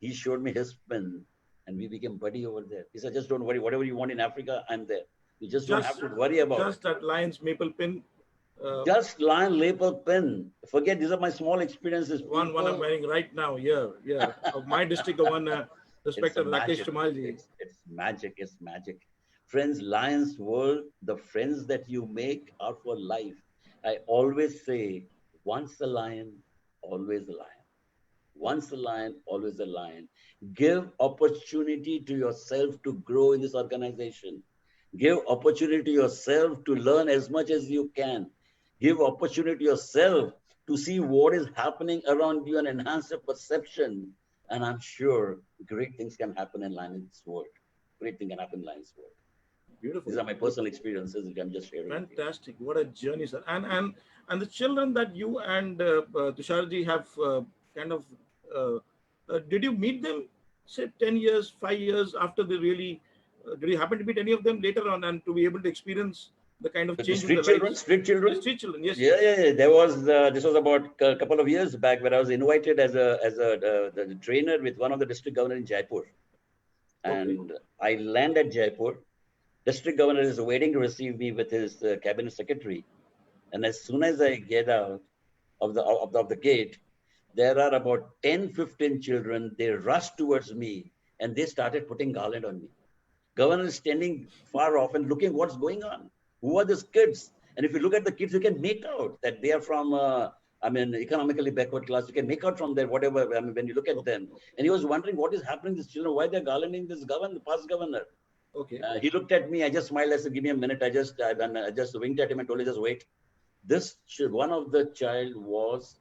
[SPEAKER 2] He showed me his pin, and we became buddy over there. He said, just don't worry. Whatever you want in Africa, I'm there. You just don't have to worry about
[SPEAKER 1] just that lion's maple pin.
[SPEAKER 2] Just lion label pin. Forget, these are my small experiences.
[SPEAKER 1] One I'm wearing right now here of my district governor, respected Rakesh Chumalji.
[SPEAKER 2] It's magic. It's magic. Friends, Lions World, the friends that you make are for life. I always say, once a lion, always a lion. Once a lion, always a lion. Give opportunity to yourself to grow in this organization. Give opportunity to yourself to learn as much as you can. Give opportunity to yourself to see what is happening around you and enhance your perception. And I'm sure great things can happen in Lions World. Great things can happen in Lions World.
[SPEAKER 1] Beautiful.
[SPEAKER 2] These are my personal experiences which I'm just sharing.
[SPEAKER 1] Fantastic. What a journey, sir. And the children that you and Tusharji have did you meet them, say, 10 years, 5 years after they really, did you happen to meet any of them later on and to be able to experience the kind of change
[SPEAKER 2] street children? Street children?
[SPEAKER 1] Street children, yes.
[SPEAKER 2] Yeah. There was, this was about a couple of years back where I was invited as the trainer with one of the district governors in Jaipur. And I land at Jaipur. District governor is waiting to receive me with his cabinet secretary. And as soon as I get out of the gate, there are about 10, 15 children. They rushed towards me and they started putting garland on me. Governor is standing far off and looking what's going on. Who are these kids? And if you look at the kids, you can make out that they are from, economically backward class. You can make out from there, whatever, when you look at them. And he was wondering what is happening to these children, why they're garlanding this governor, past governor.
[SPEAKER 1] Okay.
[SPEAKER 2] He looked at me. I just smiled. I said, "Give me a minute." I just winked at him and told him, "Just wait." One of the child was,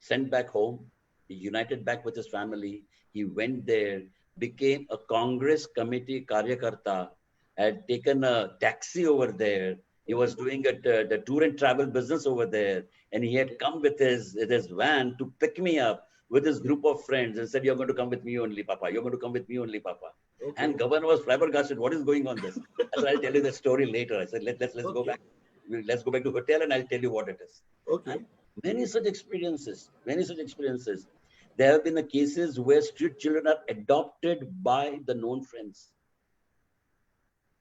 [SPEAKER 2] sent back home. He united back with his family. He went there, became a Congress committee karyakarta, had taken a taxi over there. He was doing the tour and travel business over there, and he had come with his van to pick me up with his group of friends and said, "You're going to come with me only, Papa. You're going to come with me only, Papa." Okay. And governor was flabbergasted. What is going on this? I said, "I'll tell you the story later." I said, let's go back. Let's go back to hotel and I'll tell you what it is.
[SPEAKER 1] Okay.
[SPEAKER 2] And many such experiences. There have been cases where street children are adopted by the known friends.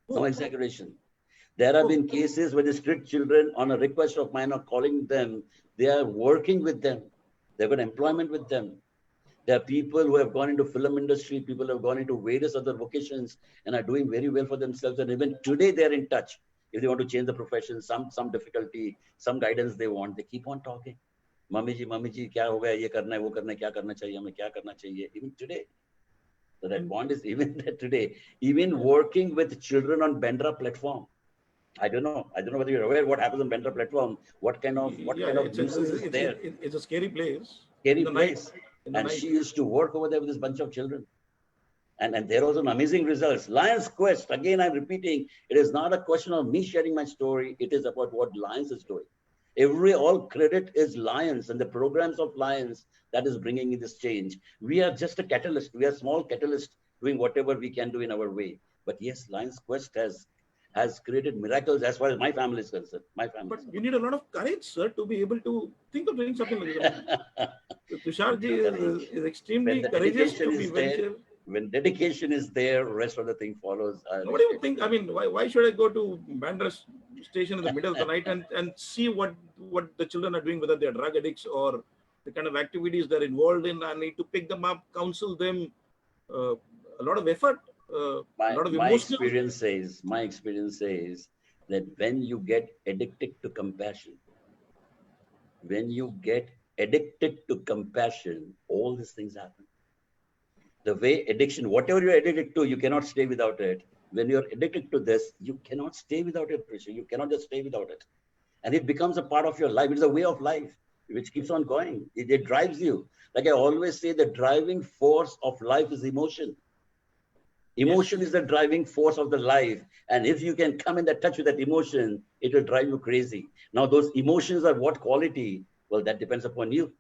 [SPEAKER 2] No exaggeration. There have been cases where the street children, on a request of mine, are calling them. They are working with them. They've got employment with them. There are people who have gone into film industry, people who have gone into various other vocations and are doing very well for themselves. And even today they're in touch. If they want to change the profession, some difficulty, some guidance they want, they keep on talking. Mummy ji, kya ho gaya? Ye karna hai, wo karna hai, kya karna chahiye, hame kya karna chahiye? Even today. So that bond is even there today. Even working with children on Bandra platform. I don't know whether you're aware what happens on Bandra platform. What kind of nuisance is there?
[SPEAKER 1] It's a scary place.
[SPEAKER 2] Scary place. And she used to work over there with this bunch of children. And there was an amazing results. Lions Quest, again, I'm repeating, it is not a question of me sharing my story. It is about what Lions is doing. All credit is Lions and the programs of Lions that is bringing in this change. We are just a catalyst. We are a small catalyst doing whatever we can do in our way. But yes, Lions Quest has created miracles as far as my family is concerned. But
[SPEAKER 1] you need a lot of courage, sir, to be able to think of doing something like that. Tusharji is extremely courageous to be venture.
[SPEAKER 2] When dedication is there, rest of the thing follows.
[SPEAKER 1] What do you think? Why should I go to Bandra station in the middle of the night and see what the children are doing, whether they're drug addicts or the kind of activities they're involved in? I need to pick them up, counsel them. A lot of effort.
[SPEAKER 2] My experience says that when you get addicted to compassion, all these things happen. The way addiction, whatever you're addicted to, you cannot stay without it. When you're addicted to this, you cannot stay without it, Rishi. You cannot just stay without it. And it becomes a part of your life. It's a way of life which keeps on going. It drives you. Like I always say, the driving force of life is emotion. Emotion is the driving force of the life. And if you can come in that touch with that emotion, it will drive you crazy. Now, those emotions are what quality? Well, that depends upon you.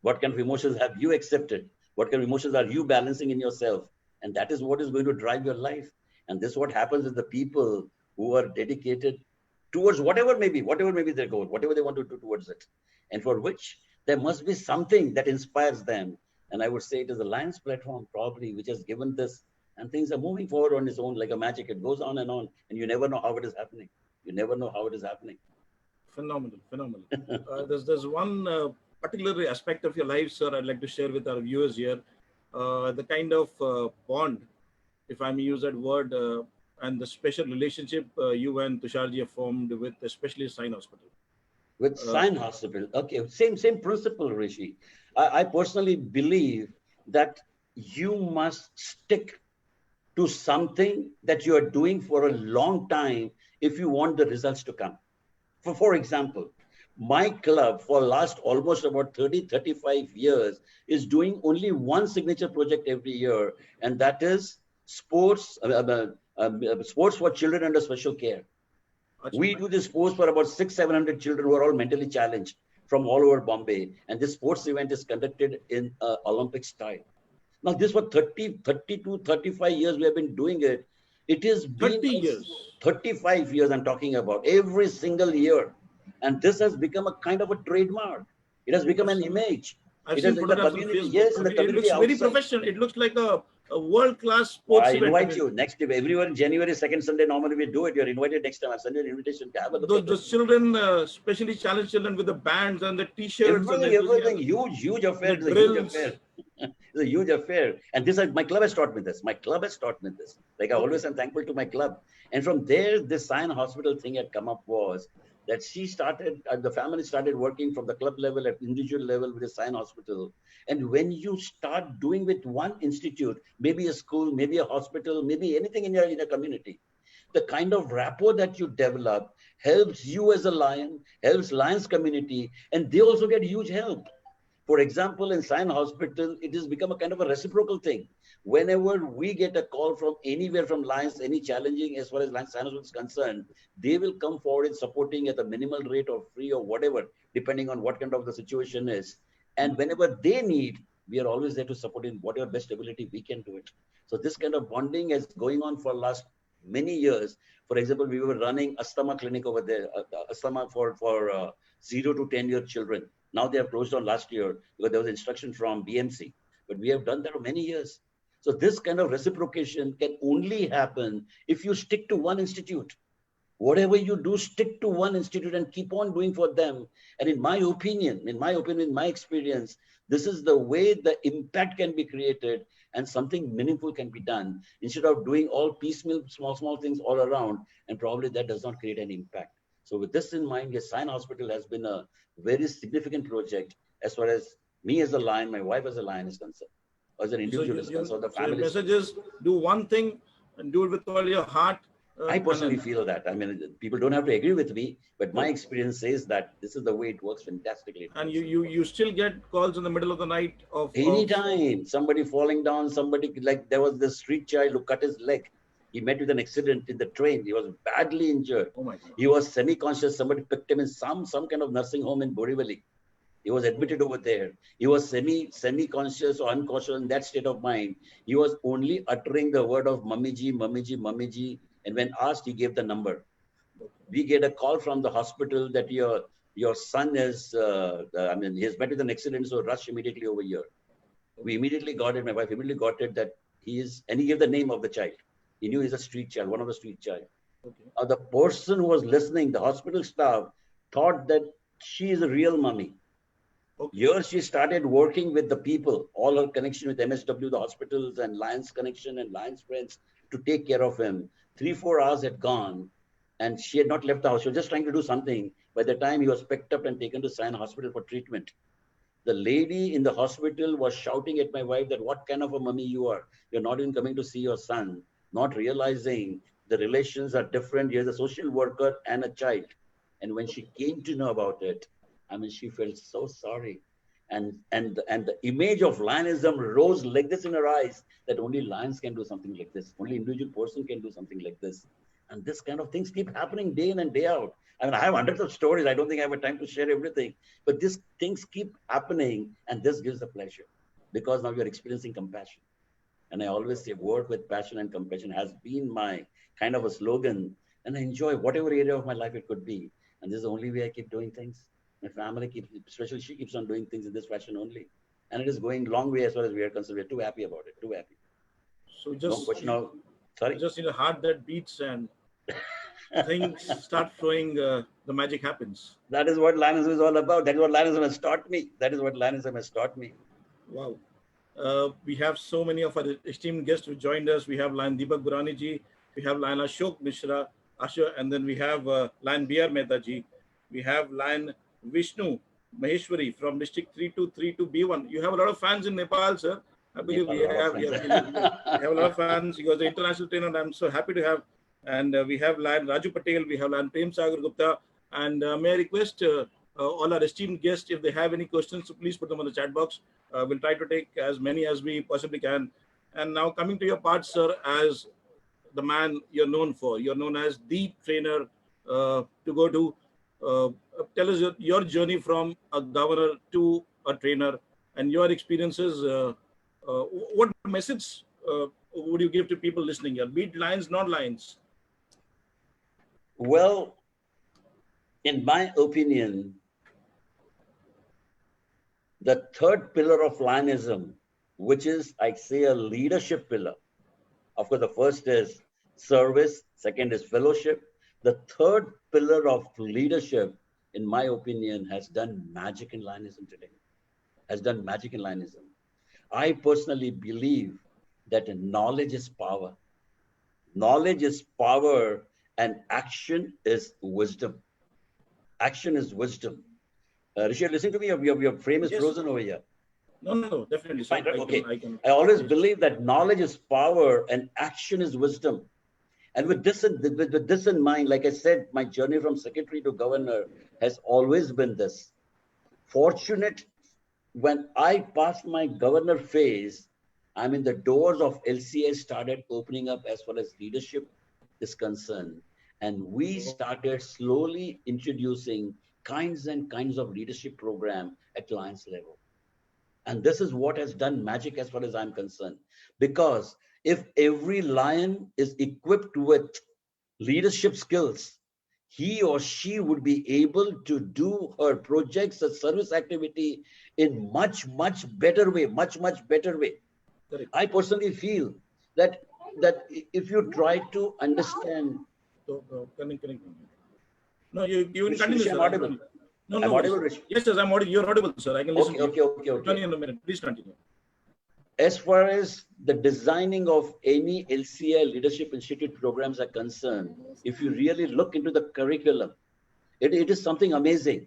[SPEAKER 2] What kind of emotions have you accepted? What kind of emotions are you balancing in yourself? And that is what is going to drive your life. And this is what happens with the people who are dedicated towards whatever may be their goal, whatever they want to do towards it. And for which there must be something that inspires them. And I would say it is the Lions platform probably which has given this, and things are moving forward on its own like a magic. It goes on, and you never know how it is happening. You never know how it is happening.
[SPEAKER 1] Phenomenal. There's one particular aspect of your life, sir, I'd like to share with our viewers here. The kind of bond, if I may use that word, and the special relationship you and Tusharji have formed with especially Sign Hospital.
[SPEAKER 2] With Sign Hospital, okay, same principle, Rishi. I personally believe that you must stick to something that you are doing for a long time if you want the results to come. For example, my club for last almost about 30-35 years is doing only one signature project every year, and that is sports for children under special care. We do this sports for about 600-700 children who are all mentally challenged from all over Bombay, and this sports event is conducted in Olympic style. Now, this for 35 years we have been doing it. It has been
[SPEAKER 1] 30 years.
[SPEAKER 2] 35 years I'm talking about, every single year. And this has become a kind of a trademark. It has become an image.
[SPEAKER 1] I've seen photographs on Facebook.
[SPEAKER 2] Yes, in the community.
[SPEAKER 1] It looks very professional. It looks like a world-class sports event.
[SPEAKER 2] I invite you next year. Everyone, January 2nd Sunday, normally we do it. You're invited next time. I'll send you an invitation to have a look.
[SPEAKER 1] Those children, especially challenged children with the bands and the t-shirts.
[SPEAKER 2] Everything. Huge affair. It's a huge affair. It's a huge affair. And my club has taught me this. Like I always am thankful to my club. And from there, this Sign Hospital thing had come up was that the family started working from the club level at individual level with the Sign Hospital. And when you start doing with one institute, maybe a school, maybe a hospital, maybe anything in your community, the kind of rapport that you develop helps you as a Lion, helps Lions community, and they also get huge help. For example, in Sign Hospital, it has become a kind of a reciprocal thing. Whenever we get a call from anywhere from Lions, any challenging as far as Lions Sign Hospital is concerned, they will come forward in supporting at a minimal rate or free or whatever, depending on what kind of the situation is. And whenever they need, we are always there to support in whatever best ability we can do it. So this kind of bonding is going on for last many years. For example, we were running asthma clinic over there, asthma for 0 to 10-year children. Now they have closed down last year because there was instruction from BMC, but we have done that for many years. So this kind of reciprocation can only happen if you stick to one institute. Whatever you do, stick to one institute and keep on doing for them. And in my opinion, in my experience, this is the way the impact can be created and something meaningful can be done instead of doing all piecemeal, small things all around. And probably that does not create any impact. So with this in mind, yes, Sign Hospital has been a very significant project as far as me as a Lion, my wife as a Lion is concerned, as an individual is concerned, the family.
[SPEAKER 1] So your message is do one thing and do it with all your heart.
[SPEAKER 2] I personally feel that. I mean, people don't have to agree with me, but my experience says that this is the way it works fantastically.
[SPEAKER 1] And you still get calls in the middle of the night of
[SPEAKER 2] anytime somebody falling down, somebody like there was this street child who cut his leg. He met with an accident in the train. He was badly injured.
[SPEAKER 1] Oh my God.
[SPEAKER 2] He was semi-conscious. Somebody picked him in some kind of nursing home in Borivali. He was admitted over there. He was semi-conscious or unconscious in that state of mind. He was only uttering the word of Mummiji, Mummiji, Mummiji. And when asked, he gave the number. We get a call from the hospital that your son is, he has met with an accident, so rush immediately over here. We immediately got it. My wife immediately got it that and he gave the name of the child. He knew he's a street child, one of the street child. Okay. The person who was listening, the hospital staff, thought that she is a real mummy. Okay. Here she started working with the people, all her connection with MSW, the hospitals and Lions connection and Lions friends to take care of him. 3-4 hours had gone. and she had not left the house. She was just trying to do something. By the time he was picked up and taken to Sion Hospital for treatment, the lady in the hospital was shouting at my wife that what kind of a mummy you are. You're not even coming to see your son, not realizing the relations are different. Here's a social worker and a child. And when she came to know about it, I mean, she felt so sorry. And the image of lionism rose like this in her eyes, that only lions can do something like this. Only individual person can do something like this. And this kind of things keep happening day in and day out. I mean, I have hundreds of stories. I don't think I have time to share everything, but these things keep happening, and this gives the pleasure because now you're experiencing compassion. And I always say, work with passion and compassion has been my kind of a slogan, and I enjoy whatever area of my life it could be. And this is the only way I keep doing things. My family keeps, especially she keeps on doing things in this fashion only. And it is going a long way as far as we are concerned. We're too happy about it, too happy.
[SPEAKER 1] So
[SPEAKER 2] No question of, sorry?
[SPEAKER 1] just in a heart that beats and things start flowing, the magic happens.
[SPEAKER 2] That is what Lionism is all about. That is what Lionism has taught me. That is what Lionism has taught me.
[SPEAKER 1] Wow. We have so many of our esteemed guests who joined us. We have Lion Deepak Burani ji, we have Lion Ashok Mishra, and then we have Lion B.R. Mehta ji. We have Lion Vishnu Maheshwari from District 3232B1. You have a lot of fans in Nepal, sir. I believe we have a lot of fans. You are the international trainer, and I'm so happy to have. And we have Lion Raju Patel, we have Lion Prem Sagar Gupta. And may I request all our esteemed guests, if they have any questions, so please put them on the chat box. We'll try to take as many as we possibly can. And now coming to your part, sir, as the man you're known for, you're known as the trainer to go to. Tell us your journey from a governor to a trainer and your experiences. What message would you give to people listening here? Be it Lions, not Lions.
[SPEAKER 2] Well, in my opinion, the third pillar of Lionism, which is, I say, a leadership pillar. Of course, the first is service, second is fellowship. The third pillar of leadership, in my opinion, has done magic in Lionism today. Has done magic in Lionism. I personally believe that knowledge is power. Knowledge is power, and action is wisdom. Action is wisdom. Rishi, listen to me. Your frame is frozen over here.
[SPEAKER 1] No, definitely. So
[SPEAKER 2] Fine, okay. I always believe that knowledge is power and action is wisdom. And with this in mind, like I said, my journey from secretary to governor has always been this. Fortunate, when I passed my governor phase, I mean, the doors of LCA started opening up as far as leadership is concerned. And we started slowly introducing kinds and kinds of leadership program at Lions level. And this is what has done magic as far as I'm concerned. Because if every Lion is equipped with leadership skills, he or she would be able to do her projects or service activity in much better way, much better way. Correct. I personally feel that if you try to understand.
[SPEAKER 1] No, you will continue, sir.
[SPEAKER 2] Audible.
[SPEAKER 1] No,
[SPEAKER 2] I'm audible,
[SPEAKER 1] Rishi. Yes, sir, I'm audible. You're audible, sir. I can listen to you.
[SPEAKER 2] Okay.
[SPEAKER 1] Turn in a minute. Please continue.
[SPEAKER 2] As far as the designing of any LCI Leadership Institute programs are concerned, if you really look into the curriculum, it is something amazing.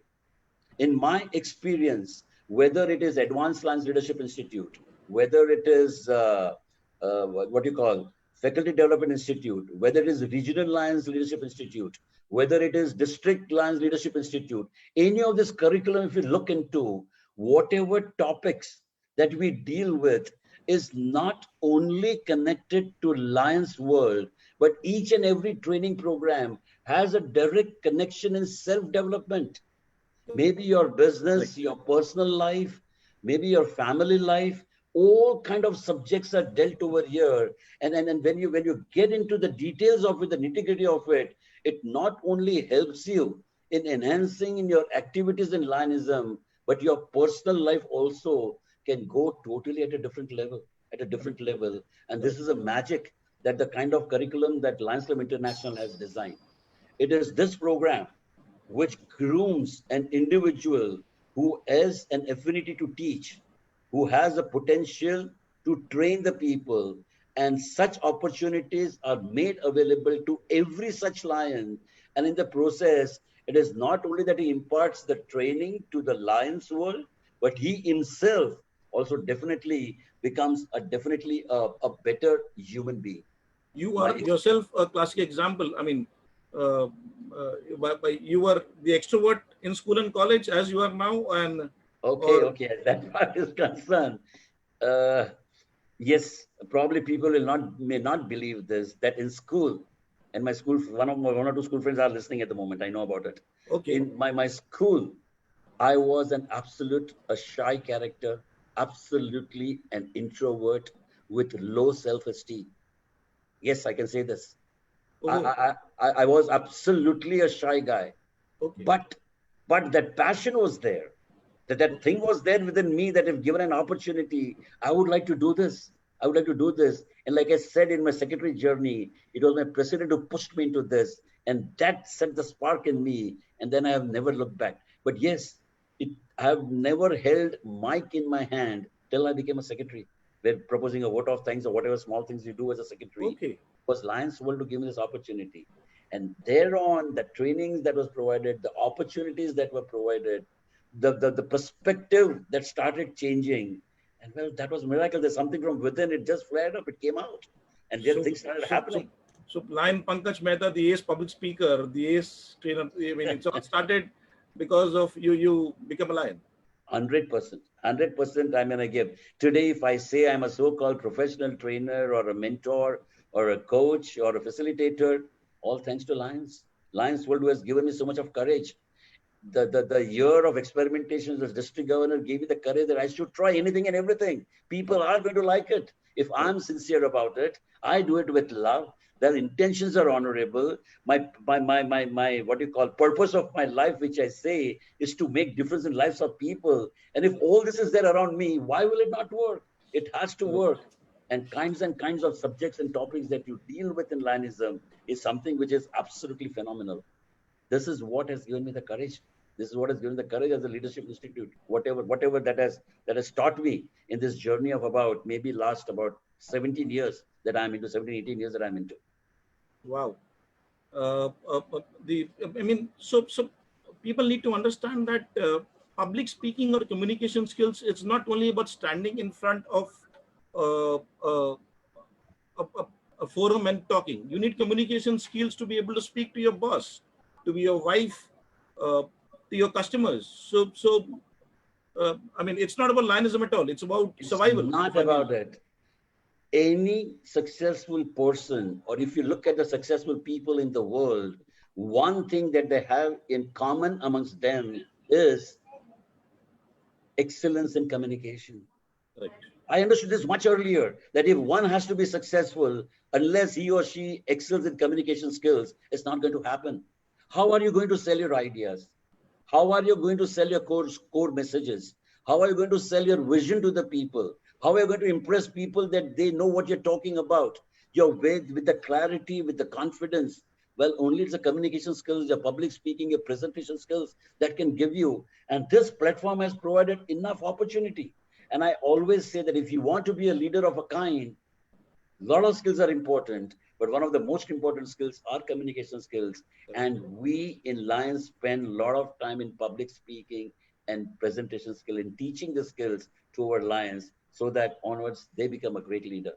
[SPEAKER 2] In my experience, whether it is Advanced Lions Leadership Institute, whether it is what you call Faculty Development Institute, whether it is Regional Lions Leadership Institute, whether it is District Lions Leadership Institute, any of this curriculum, if you look into, whatever topics that we deal with is not only connected to Lions world, but each and every training program has a direct connection in self-development. Maybe your business, your personal life, maybe your family life, all kind of subjects are dealt over here. And when you get into the details of it, the nitty-gritty of it, it not only helps you in enhancing in your activities in Lionism, but your personal life also can go totally at a different level, And this is a magic that the kind of curriculum that Lions Club International has designed. It is this program which grooms an individual who has an affinity to teach, who has a potential to train the people, and such opportunities are made available to every such Lion. And in the process, it is not only that he imparts the training to the Lions world, but he himself also definitely becomes a better human being.
[SPEAKER 1] You
[SPEAKER 2] My
[SPEAKER 1] are yourself a classic example. I mean, uh, you were the extrovert in school and college as you are now, and
[SPEAKER 2] okay,
[SPEAKER 1] or
[SPEAKER 2] okay, as that part is concerned, uh, yes, probably people may not believe this, that in school, and my school, one or two school friends are listening at the moment. I know about it.
[SPEAKER 1] okay,
[SPEAKER 2] In my school, I was a shy character, absolutely an introvert with low self-esteem. Yes, I can say this.
[SPEAKER 1] oh,
[SPEAKER 2] I was absolutely a shy guy,
[SPEAKER 1] okay,
[SPEAKER 2] but that passion was there. That
[SPEAKER 1] okay,
[SPEAKER 2] thing was there within me that if given an opportunity, I would like to do this. I would like to do this. And like I said in my secretary journey, it was my president who pushed me into this. And that set the spark in me. And then I have never looked back. But yes, I have never held mic in my hand till I became a secretary. Where proposing a vote of thanks or whatever small things you do as a secretary
[SPEAKER 1] okay.
[SPEAKER 2] was Lions World to give me this opportunity. And thereon, the trainings that was provided, the opportunities that were provided, the perspective that started changing. And well, that was miracle. There's something from within. It just flared up. It came out. And then
[SPEAKER 1] So,
[SPEAKER 2] things started
[SPEAKER 1] so, so,
[SPEAKER 2] happening.
[SPEAKER 1] so, Lion Pankaj Mehta, the ace public speaker, the ace trainer. I mean, it's all started because of you. You become a lion.
[SPEAKER 2] 100%. 100% I'm going to give. Today, if I say I'm a so-called professional trainer or a mentor or a coach or a facilitator, all thanks to Lions. Lions World has given me so much of courage. The year of experimentation, the district governor gave me the courage that I should try anything and everything. People are going to like it. If I'm sincere about it, I do it with love. Their intentions are honorable. My what you call purpose of my life, which I say, is to make difference in lives of people. And if all this is there around me, why will it not work? It has to
[SPEAKER 1] Correct.
[SPEAKER 2] work. And kinds of subjects and topics that you deal with in Lionism is something which is absolutely phenomenal. This is what has given me the courage. This is what has given the courage as a leadership institute. Whatever that has taught me in this journey of about maybe last about 17 years that I'm into, 17, 18 years that I'm into.
[SPEAKER 1] Wow. I mean, so people need to understand that public speaking or communication skills, it's not only about standing in front of uh, uh, a forum and talking. You need communication skills to be able to speak to your boss, to be your wife, to your customers. I mean, it's not about lionism at all. It's about
[SPEAKER 2] It's
[SPEAKER 1] survival, if
[SPEAKER 2] not
[SPEAKER 1] I may.
[SPEAKER 2] about it. Any successful person, or if you look at the successful people in the world, one thing that they have in common amongst them is excellence in communication.
[SPEAKER 1] Right.
[SPEAKER 2] I understood this much earlier that if one has to be successful, unless he or she excels in communication skills, it's not going to happen. How are you going to sell your ideas? How are you going to sell your core messages? How are you going to sell your vision to the people? How are you going to impress people that they know what you're talking about? Your way with the clarity, with the confidence. Well, only it's the communication skills, your public speaking, your presentation skills that can give you. And this platform has provided enough opportunity. And I always say that if you want to be a leader of a kind, a lot of skills are important, but one of the most important skills are communication skills.
[SPEAKER 1] Correct.
[SPEAKER 2] And we in Lions spend a lot of time in public speaking and presentation skill in teaching the skills to our Lions so that onwards they become a great leader.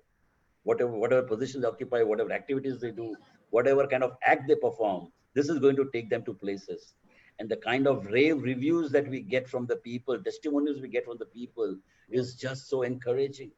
[SPEAKER 2] Whatever positions they occupy, whatever activities they do, whatever kind of act they perform, this is going to take them to places. And the kind of rave reviews that we get from the people, testimonials we get from the people
[SPEAKER 1] Wow.
[SPEAKER 2] is just so encouraging,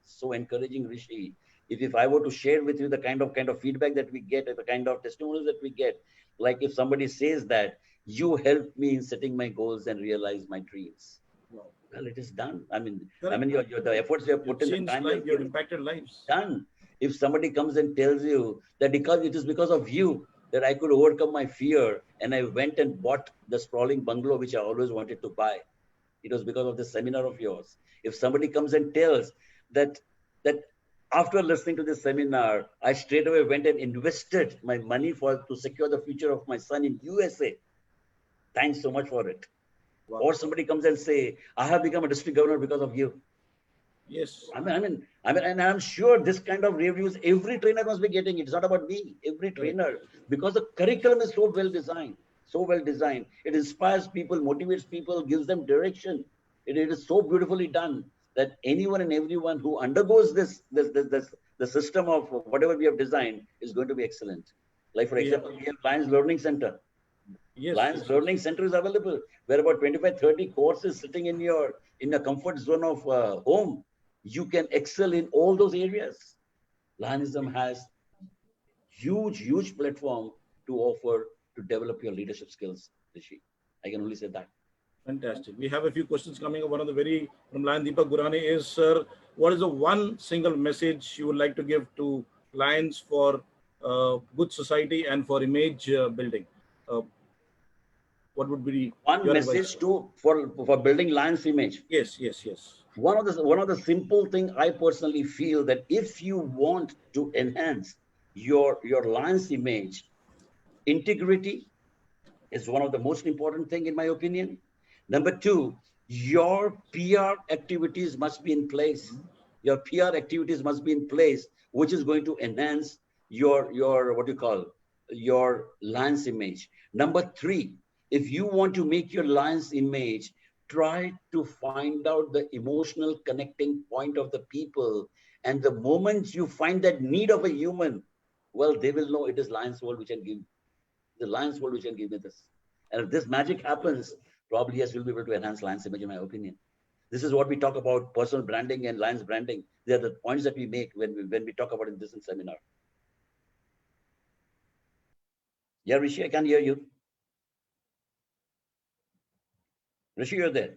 [SPEAKER 2] Rishi. If I were to share with you the kind of feedback that we get, the kind of testimonials that we get, like if somebody says that you helped me in setting my goals and realize my dreams.
[SPEAKER 1] Wow.
[SPEAKER 2] Well, it is done. I mean,
[SPEAKER 1] Correct.
[SPEAKER 2] the efforts you have
[SPEAKER 1] You've
[SPEAKER 2] put in, the
[SPEAKER 1] changed
[SPEAKER 2] time you
[SPEAKER 1] life.
[SPEAKER 2] have
[SPEAKER 1] You've
[SPEAKER 2] given,
[SPEAKER 1] impacted lives.
[SPEAKER 2] done. If somebody comes and tells you that because it is because of you that I could overcome my fear and I went and bought the sprawling bungalow which I always wanted to buy, it was because of the seminar of yours. If somebody comes and tells that that after listening to this seminar, I straight away went and invested my money to secure the future of my son in USA. Thanks so much for it.
[SPEAKER 1] Wow.
[SPEAKER 2] Or somebody comes and say, I have become a district governor because of you.
[SPEAKER 1] Yes.
[SPEAKER 2] And I'm sure this kind of reviews every trainer must be getting. It's not about me. Every
[SPEAKER 1] Correct.
[SPEAKER 2] trainer, because the curriculum is so well designed, so well designed. It inspires people, motivates people, gives them direction. It is so beautifully done that anyone and everyone who undergoes the system of whatever we have designed is going to be excellent. Like for example, we have Lions Learning Center.
[SPEAKER 1] Yes.
[SPEAKER 2] Lions Learning Center is available, where about 25, 30 courses sitting in a comfort zone of home. You can excel in all those areas. Lionism has huge platform to offer to develop your leadership skills, Rishi. I can only say that.
[SPEAKER 1] Fantastic. We have a few questions coming up. One of the very from Lion Deepak Gurane is, sir, what is the one single message you would like to give to Lions for good society and for image building? What would be
[SPEAKER 2] One
[SPEAKER 1] your advice?
[SPEAKER 2] message for building Lions image.
[SPEAKER 1] Yes.
[SPEAKER 2] One of the simple thing I personally feel that if you want to enhance your Lions image, integrity is one of the most important thing in my opinion. Number two, your PR activities must be in place. Your PR activities must be in place, which is going to enhance your what you call your Lions image. Number three, if you want to make your Lions image, try to find out the emotional connecting point of the people. And the moment you find that need of a human, well, they will know it is Lions World which can give the Lions World which can give me this. And if this magic happens, probably yes, we'll be able to enhance Lions image, in my opinion. This is what we talk about personal branding and Lions branding. They are the points that we make when we talk about in this seminar. Yeah, Rishi, I can hear you. Rishi, you're there.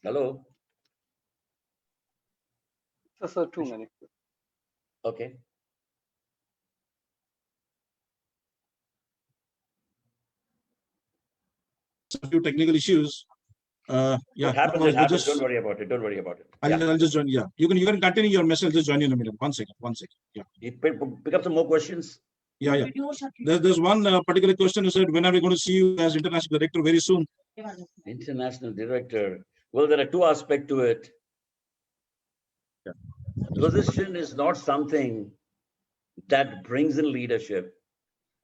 [SPEAKER 2] Hello.
[SPEAKER 3] Sir, 2 minutes.
[SPEAKER 2] Okay.
[SPEAKER 1] A few technical issues.
[SPEAKER 2] Yeah. What happens, it happens. Don't worry about it. Don't worry about it.
[SPEAKER 1] I'll just join. Yeah. You can continue your message. Just join you in a minute. One second. Yeah.
[SPEAKER 2] Pick up some more questions.
[SPEAKER 1] Yeah. There's one particular question. You said, when are we going to see you as international director? Very soon.
[SPEAKER 2] International director. Well, there are two aspects to it.
[SPEAKER 1] Yeah.
[SPEAKER 2] Position is not something that brings in leadership.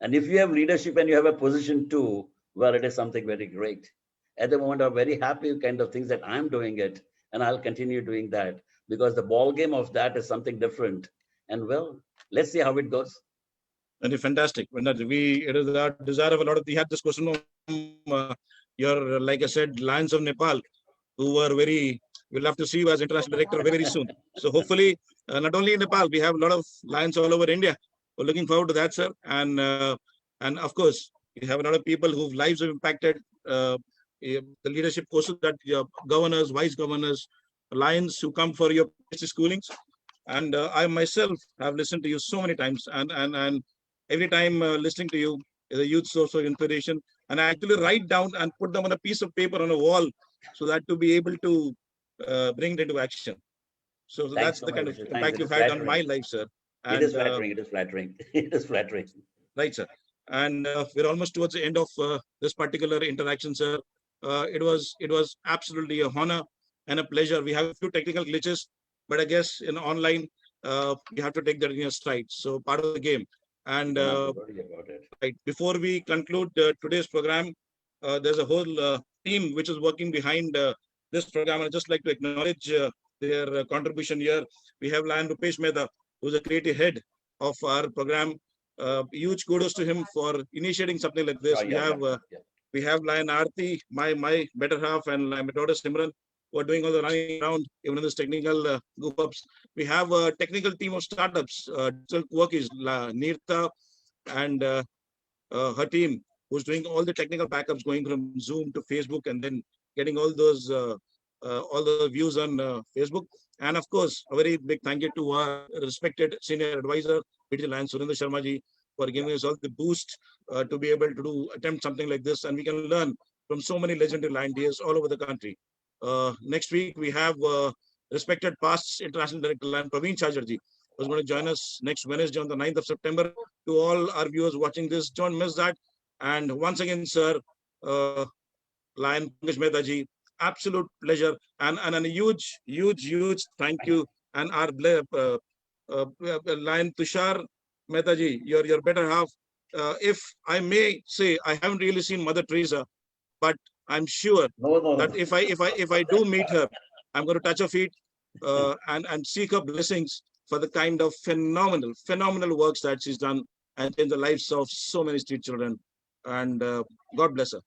[SPEAKER 2] And if you have leadership and you have a position too, well, it is something very great. At the moment, I'm very happy kind of things that I'm doing it, and I'll continue doing that because the ball game of that is something different. And well, let's see how it goes.
[SPEAKER 1] And fantastic. It is our desire of a lot of. We had this question from your, like I said, Lions of Nepal, who were very. We'll have to see you as international director very soon. So hopefully, not only in Nepal, we have a lot of Lions all over India. We're looking forward to that, sir. And of course, we have a lot of people whose lives have impacted the leadership courses that your governors, vice governors, Lions who come for your schoolings. And I myself have listened to you so many times, and every time listening to you is a huge source of inspiration. And I actually write down and put them on a piece of paper on a wall, so that to be able to bring it into action. So that's the kind of impact you've had on my life, sir.
[SPEAKER 2] And, it is flattering. It is flattering. It is flattering.
[SPEAKER 1] Right, sir. And we're almost towards the end of this particular interaction, sir. It was absolutely a honor and a pleasure. We have a few technical glitches, but I guess in online, you have to take that in your stride. So part of the game. And right before we conclude today's program, there's a whole team which is working behind this program. I'd just like to acknowledge their contribution here. We have Lion Rupesh Mehta, who's a creative head of our program. Huge kudos to him for initiating something like this. We have Lion Aarti, my better half, and my daughter Simran, who are doing all the running around, even in this technical goof ups. We have a technical team of startups. Digital work is Neertha and her team, who's doing all the technical backups, going from Zoom to Facebook, and then getting all the views on Facebook. And of course, a very big thank you to our respected senior advisor, PDG Lions Surendra Sharma ji, for giving us all the boost to be able to attempt something like this. And we can learn from so many legendary Lion DAs all over the country. Next week, we have respected past international director Lion Praveen Chajarji, who's going to join us next Wednesday on the 9th of September. To all our viewers watching this, don't miss that. And once again, sir, Lion Pankaj Mehta ji, absolute pleasure, and a huge thank you. And our Lion Tushar Mehta ji, your better half. If I may say, I haven't really seen Mother Teresa, but I'm sure
[SPEAKER 2] No.
[SPEAKER 1] that if I do meet her, I'm going to touch her feet and seek her blessings for the kind of phenomenal works that she's done and changed the lives of so many street children. And God bless her.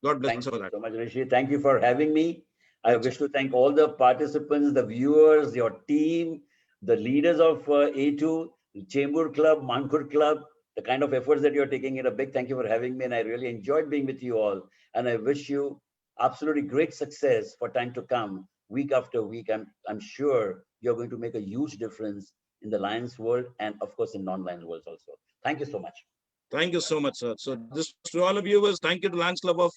[SPEAKER 1] God bless
[SPEAKER 2] Thank
[SPEAKER 1] her for
[SPEAKER 2] you
[SPEAKER 1] that.
[SPEAKER 2] so much, Rishi. Thank you for having me. I wish to thank all the participants, the viewers, your team, the leaders of A2, Chembur Club, Mankhurd Club, the kind of efforts that you're taking it. A big thank you for having me. And I really enjoyed being with you all. And I wish you absolutely great success for time to come, week after week. I'm sure you're going to make a huge difference in the Lions world and, of course, in non-Lions worlds also. Thank you so much.
[SPEAKER 1] Thank you so much, sir. So this to all of viewers, thank you to Lions Club of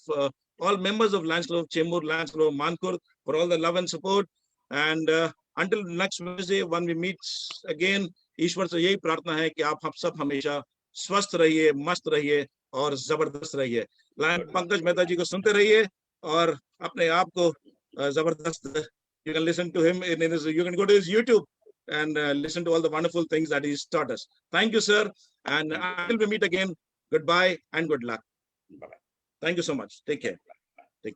[SPEAKER 1] all members of Lions Club of Chembur, Lions Club of Mankhurd for all the love and support. And until next Wednesday, when we meet again, ईश्वर से यही प्रार्थना है कि आप सब हमेशा स्वस्थ रहिए, मस्त रहिए और जबरदस्त रहिए. लायन पंकज मेहता जी को सुनते रहिए और अपने आप को जबरदस्त. You can listen to him in his. You can go to his YouTube and listen to all the wonderful things that he's taught us. Thank you, sir. And until we meet again, goodbye and good luck.
[SPEAKER 2] Bye-bye.
[SPEAKER 1] Thank you so much. Take care.